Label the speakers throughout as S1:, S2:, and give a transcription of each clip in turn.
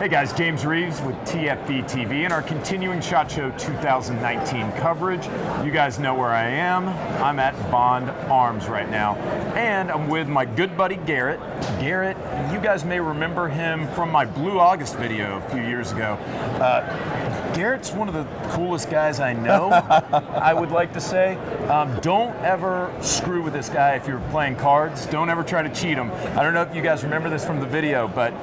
S1: Hey guys, James Reeves with TFBTV and our continuing SHOT Show 2019 coverage. You guys know where I am. I'm at Bond Arms right now, and I'm with my good buddy Garrett. Garrett, you guys may remember him from my Blue August video a few years ago. Garrett's one of the coolest guys I know, I would like to say. Don't ever screw with this guy if you're playing cards. Don't ever try to cheat him. I don't know if you guys remember this from the video, but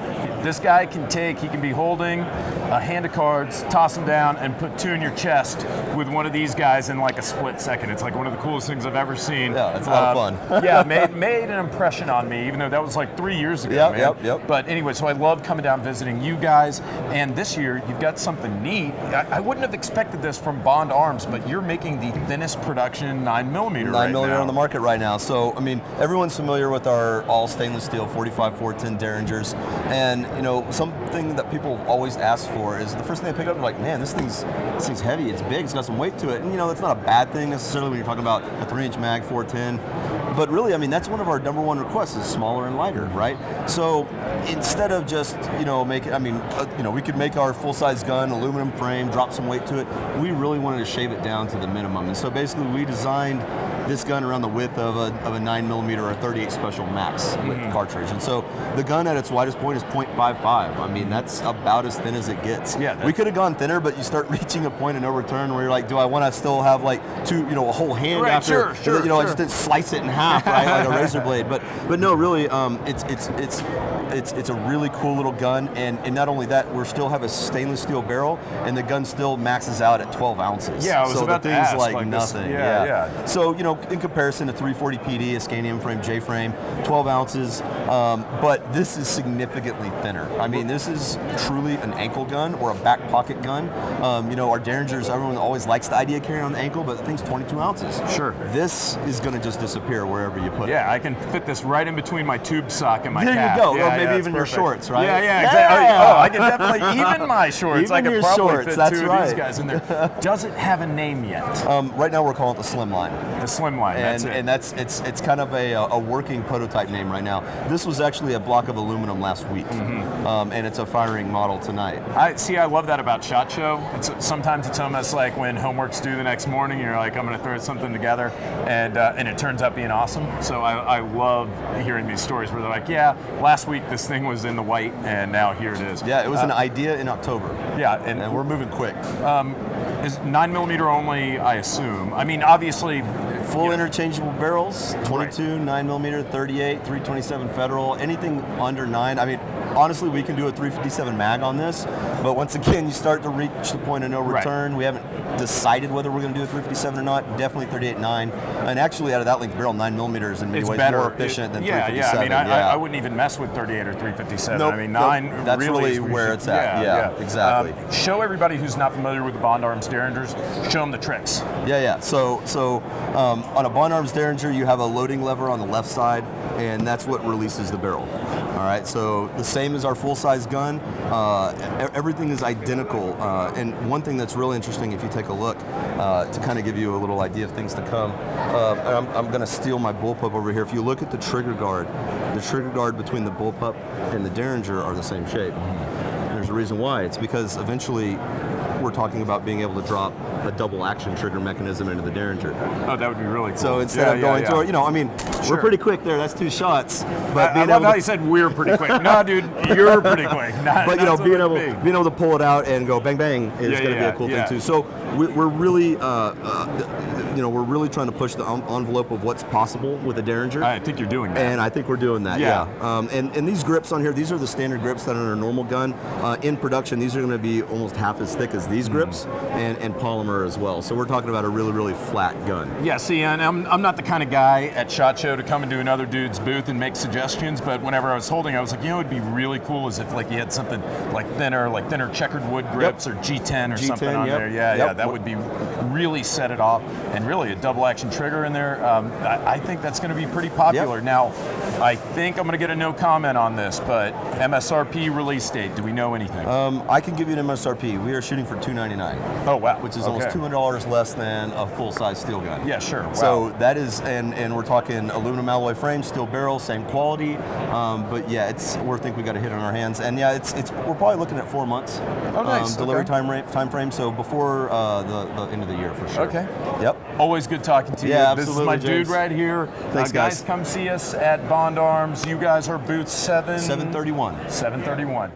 S1: this guy he can be holding a hand of cards, toss them down, and put two in your chest with one of these guys in like a split second. It's like one of the coolest things I've ever seen.
S2: Yeah, it's a lot of fun.
S1: Yeah, made an impression on me, even though that was like 3 years ago, man.
S2: Yep.
S1: But anyway, so I love coming down visiting you guys, and this year you've got something neat. I wouldn't have expected this from Bond Arms, but you're making the thinnest production 9mm right now.
S2: 9mm on the market right now. So, I mean, everyone's familiar with our all stainless steel 45 410 Derringers, and you know, something that people always ask for is the first thing they pick up, they're like, man, this thing's heavy, it's big, it's got some weight to it. And you know, that's not a bad thing necessarily when you're talking about a 3-inch mag 410. But really, I mean, that's one of our number one requests is smaller and lighter, right? So instead of just, you know, we could make our full-size gun, aluminum frame, drop some weight to it. We really wanted to shave it down to the minimum. And so basically we designed this gun around the width of a 9mm or a 38 Special Max with the cartridge. And so the gun at its widest point is 0.55. I mean, that's about as thin as it gets.
S1: Yeah,
S2: we could have gone thinner, but you start reaching a point of no return where you're like, do I want to still have like a whole hand after?
S1: Sure.
S2: I just didn't slice it in half, right, like a razor blade. But no, really, it's a really cool little gun, and not only that, we still have a stainless steel barrel, and the gun still maxes out at 12 ounces.
S1: Yeah, I was about to ask,
S2: like nothing.
S1: Yeah.
S2: So, you know, in comparison to 340 PD, a Scanium frame, J frame, 12 ounces, but this is significantly thinner. I mean, this is truly an ankle gun or a back pocket gun. You know, our Derringers, everyone always likes the idea of carrying on the ankle, but the thing's 22 ounces.
S1: Sure.
S2: This is going to just disappear wherever you put it.
S1: Yeah, I can fit this right in between my tube sock and my
S2: There
S1: calf.
S2: you go.
S1: Yeah,
S2: or maybe even your shorts, right?
S1: Yeah, exactly. Oh, I can definitely, even my shorts,
S2: Even
S1: I could
S2: your
S1: probably
S2: shorts,
S1: fit
S2: that's
S1: two
S2: right.
S1: of these guys in there. Does it have a name yet?
S2: Right now we're calling it the Slim Line.
S1: The Slim Line, that's it.
S2: And it's kind of a working prototype name right now. This was actually a block of aluminum last week, and it's a firing model tonight.
S1: I love that about SHOT Show. Sometimes it's almost like when homework's due the next morning, you're like, I'm going to throw something together, and it turns out being awesome. So I love hearing these stories where they're like, yeah, last week this thing was in the white, and now here it is.
S2: Yeah, it was an idea in October.
S1: Yeah,
S2: and we're moving quick.
S1: Is 9mm only, I assume? I mean, obviously,
S2: full interchangeable barrels, 22, 9mm, 38, 327 Federal, anything under 9. I mean, honestly, we can do a 357 mag on this, but once again, you start to reach the point of no return. Right. We haven't decided whether we're going to do a 357 or not. Definitely 38.9, and actually, out of that length barrel, 9mm is in many ways more efficient than 357.
S1: Yeah, I mean, I wouldn't even mess with 38 or 357.
S2: Nope,
S1: I mean, 9
S2: that's
S1: really
S2: is where it's at. Yeah, exactly.
S1: Show everybody who's not familiar with the Bond Arms Derringers, show them the tricks.
S2: Yeah. So on a Bond Arms Derringer, you have a loading lever on the left side, and that's what releases the barrel. All right, so the same as our full-size gun. Everything is identical. And one thing that's really interesting, if you take a look, to kind of give you a little idea of things to come, I'm going to steal my bullpup over here. If you look at the trigger guard between the bullpup and the Derringer are the same shape. And there's a reason why. It's because eventually we're talking about being able to drop a double action trigger mechanism into the Derringer.
S1: Oh, that would be really cool.
S2: So instead of going to, you know, I mean, we're pretty quick there. That's 2 shots. But
S1: I love how you said we're pretty quick. No, dude, you're pretty quick.
S2: But you know, being able to pull it out and go bang bang is going to be a cool thing too. So we're really, we're really trying to push the envelope of what's possible with a Derringer.
S1: I think you're doing that.
S2: And I think we're doing that. Yeah. And these grips on here, these are the standard grips that are on a normal gun. In production, these are going to be almost half as thick as these grips, and polymer as well. So we're talking about a really, really flat gun.
S1: Yeah, see, and I'm not the kind of guy at SHOT Show to come into another dude's booth and make suggestions, but whenever I was holding, I was like, you know, it'd be really cool as if like you had something like thinner checkered wood grips or G10 or something on there. Yeah, that would be really set it off and really a double action trigger in there. I think that's going to be pretty popular.
S2: Yep.
S1: Now, I think I'm going to get a no comment on this, but MSRP release date, do we know anything?
S2: I can give you an MSRP. We are shooting for $299.
S1: Oh, wow.
S2: Which is almost $200 less than a full-size steel gun.
S1: Yeah, sure. Wow.
S2: So that is, and we're talking aluminum alloy frame, steel barrel, same quality. But yeah, we think we got a hit on our hands, and yeah, we're probably looking at 4 months.
S1: Oh, nice.
S2: Delivery time frame. So before the end of the year for sure.
S1: Okay.
S2: Yep.
S1: Always good talking to you.
S2: Yeah,
S1: this
S2: absolutely,
S1: is my
S2: James.
S1: dude right here.
S2: Thanks, guys.
S1: Come see us at Bond Arms. You guys are booth 731.
S2: 731.